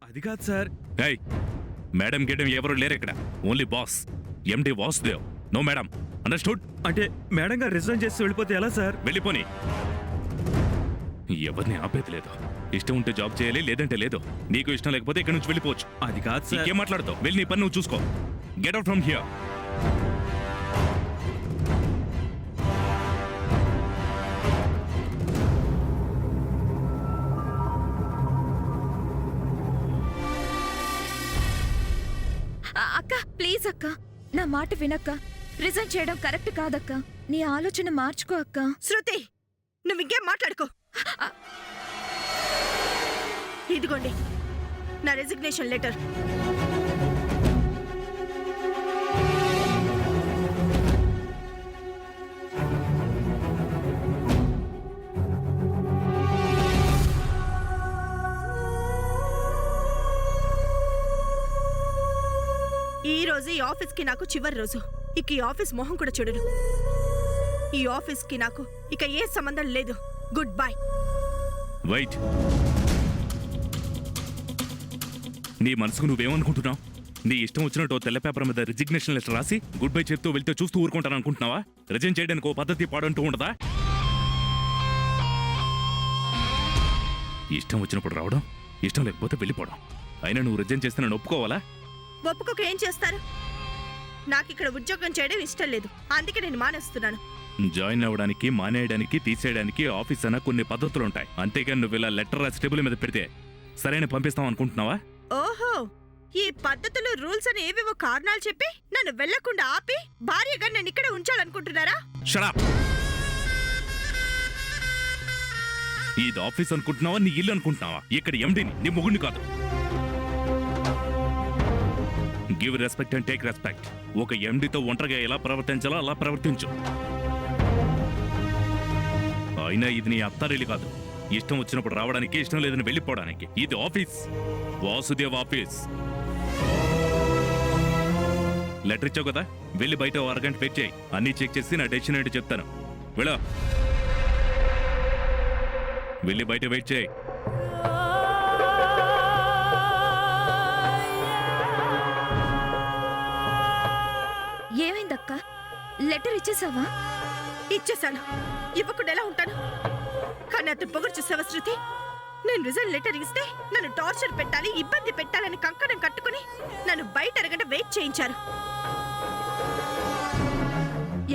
అది కాదు సార్. ఏయ్, మేడం గేడం ఎవరు లేరు ఇక్కడ. Only boss MD Vasudev. No madam, understood? అంటే మేడం గారు రిజైన్ చేసి వెళ్ళిపోతే ఎలా సార్? వెళ్ళిపోని. ఎవరిని ఆపేది లేదు. ఇష్టం ఉంటే జాబ్ చేయాలి, లేదంటే లేదు. నీకు ఇష్టం లేకపోతే ఇక్కడ నుంచి వెళ్ళిపోవచ్చు. అది కాదు సార్. ఏం మాట్లాడతావు? వెళ్ళి నీ పని నువ్వు చూసుకో. Get out from here. అక్క ప్లీజ్ అక్క, నా మాట వినక్క. రిజైన్ చేయడం కరెక్ట్ కాదక్క. నీ ఆలోచన మార్చుకో అక్క. శృతి, నువ్వు ఇంకేం మాట్లాడుకో. ఇదిగోండి నా రెసిగ్నేషన్ లెటర్. ఈ రోజు ఈ ఆఫీస్కి నాకు చివరి రోజు. ఇక ఈ ఆఫీస్ మొహం కూడా చూడను. ఈ ఆఫీస్కి నాకు ఇక ఏ సంబంధం లేదు. Good bye. వెయిట్. నీ మనసుకు నువ్వేమనుకుంటున్నావు? నీ ఇష్టం వచ్చినట్టు తెల్ల పేపర్ మీద రిజిగ్నేషన్ లెటర్ రాసి గుడ్ బై చెప్తూ వెళ్తే చూస్తూ ఊరుకుంటాను అనుకుంటున్నావా? రిజైన్ చేయడానికి ఓ పద్ధతి పాడంటూ ఉండదా? ఇష్టం వచ్చినప్పుడు రావడం, ఇష్టం లేకపోతే వెళ్ళిపోవడం. అయినా నువ్వు రిజైన్ చేస్తే నన్ను ఒప్పుకోవాలా? ఒప్పుకోక ఏం చేస్తారు? నాకు ఇక్కడ ఉద్యోగం చేయడం ఇష్టం లేదు, అందుకే నేను మానేస్తున్నాను. జాయిన్ అవ్వడానికి, మానేయడానికి, తీసేయడానికి ఆఫీస్ అన్న కొన్ని పద్ధతులుంటాయి. అంతేగాని నువ్వు ఇలా లెటర్ రాసి టేబుల్ మీద పెడితే సరైన పంపిస్తాం అనుకుంటున్నావా? ఓహో, ఈ పద్ధతులు రూల్స్ అని ఏవేవో కారణాలు చెప్పి నన్ను వెళ్లకుండా ఆపి భార్యగా నన్ను ఇక్కడే ఉంచాలనుకుంటున్నారా? Shut up. ఇది ఆఫీస్ అనుకుంటున్నావా, నీ ఇల్లు అనుకుంటున్నావా? ఇక్కడ ఎండిని, నీ మొగుడిని కాదు. Give respect and take respect. ఒక ఎండితో ఒంటరిగా ఎలా ప్రవర్తించాలో అలా ప్రవర్తించు. అయినా ఇది నీ అత్తారిల్లు కాదు. ఇష్టం వచ్చినప్పుడు రావడానికి, ఇష్టం లేదని వెళ్ళిపోవడానికి. ఇది ఆఫీస్, వాసుదేవ్ ఆఫీస్. లెటర్ ఇచ్చావు కదా, వెళ్ళి బయట ఓ అరగంట వెయిట్ చేయి. అన్నీ చెక్ చేసి నా డెసిషన్ ఏంటి చెప్తాను. వెళ్ళా, వెళ్ళి బయట వెయిట్ చేయి. ఏమైందక్క? లెటర్ ఇచ్చేసావా? ఇచ్చేసాను. ఇవ్వకుండా ఎలా ఉంటాను? కానీ అతను పొగరు చూసావా శృతి? నేను రిజైన్ లెటర్ ఇస్తే నన్ను టార్చర్ పెట్టాలి, ఇబ్బంది పెట్టాలని కంకణం కట్టుకుని నన్ను బయట అరగంట వెయిట్ చేయించారు.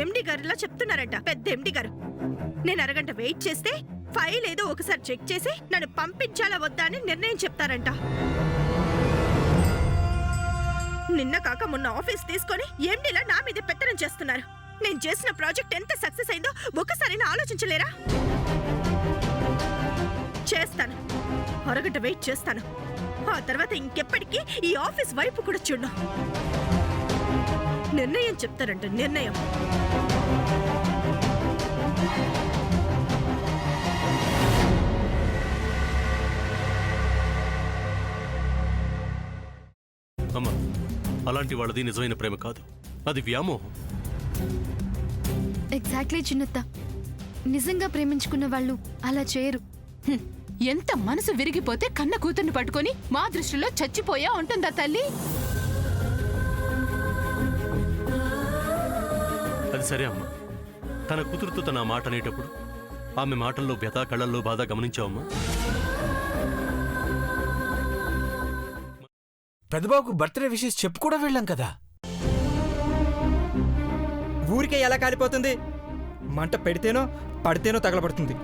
ఎండి గారిలా చెప్తున్నారంట, పెద్ద ఎండి గారు. నేను అరగంట వెయిట్ చేస్తే ఫైల్ ఏదో ఒకసారి చెక్ చేసి నన్ను పంపించాలా వద్దా అని నిర్ణయం చెప్తారంట. నిన్న కాక మొన్న ఆఫీస్ తీసుకొని ఎండిలా నా మీద పెత్తనం చేస్తున్నారు. నేను చేసిన ప్రాజెక్ట్ ఎంత సక్సెస్ అయిందో ఒకసారి ఆలోచించలేరా? చేస్తాను, అరగంట వెయిట్ చేస్తాను. ఆ తర్వాత ఇంకెప్పటికీ ఈ ఆఫీస్ వైపు కూడా చూడను. నిర్ణయం చెప్తారంట, నిర్ణయం. అమ్మా, అలాంటి వాళ్ళది నిజమైన ప్రేమ కాదు, అది వ్యామోహం. ఎగ్జాక్ట్లీ చిన్నత్త. నిజంగా ప్రేమించుకున్న వాళ్ళు అలా చేయరు. ఎంత మనసు విరిగిపోతే కన్న కూతుర్ని పట్టుకొని మా దృష్టిలో చచ్చిపోయా ఉంటుందా తల్లి? అది సరే అమ్మా, తన కూతురుతో తన మాట అనేటప్పుడు ఆమె మాటల్లో వ్యథ, కళ్ళల్లో బాధ గమనించావమ్మా? పెద్దబాబుకు బర్త్డే విషెస్ చెప్పు కూడా వెళ్ళాం కదా. ఊరికే ఎలా కాలిపోతుంది? మంట పెడితేనో పడితేనో తగలబడుతుంది.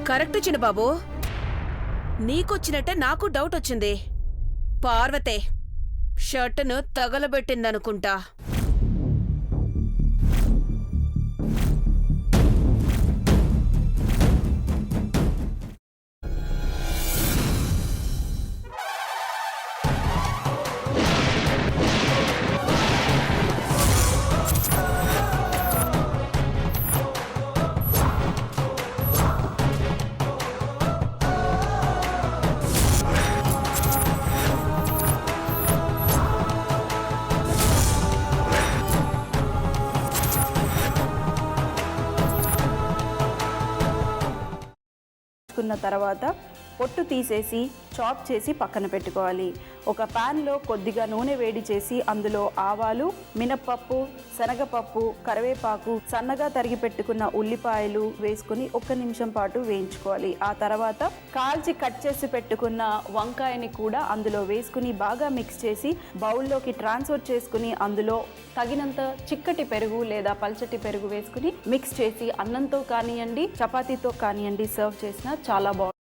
కరెక్ట్ చిన్నబాబు, నీకొచ్చినట్టే నాకు డౌట్ వచ్చింది. పార్వతే షర్టును తగలబెట్టిందనుకుంటా. తీసుకున్న తర్వాత పొట్టు తీసేసి చాప్ చేసి పక్కన పెట్టుకోవాలి. ఒక ప్యాన్లో కొద్దిగా నూనె వేడి చేసి అందులో ఆవాలు, మినప్పప్పు, శనగపప్పు, కరివేపాకు, సన్నగా తరిగి పెట్టుకున్న ఉల్లిపాయలు వేసుకుని 1 నిమిషం పాటు వేయించుకోవాలి. ఆ తర్వాత కాల్చి కట్ చేసి పెట్టుకున్న వంకాయని కూడా అందులో వేసుకుని బాగా మిక్స్ చేసి బౌల్లోకి ట్రాన్స్ఫర్ చేసుకుని అందులో తగినంత చిక్కటి పెరుగు లేదా పల్చటి పెరుగు వేసుకుని మిక్స్ చేసి అన్నంతో కానివ్వండి, చపాతీతో కానివ్వండి సర్వ్ చేసినా చాలా బాగుంటుంది.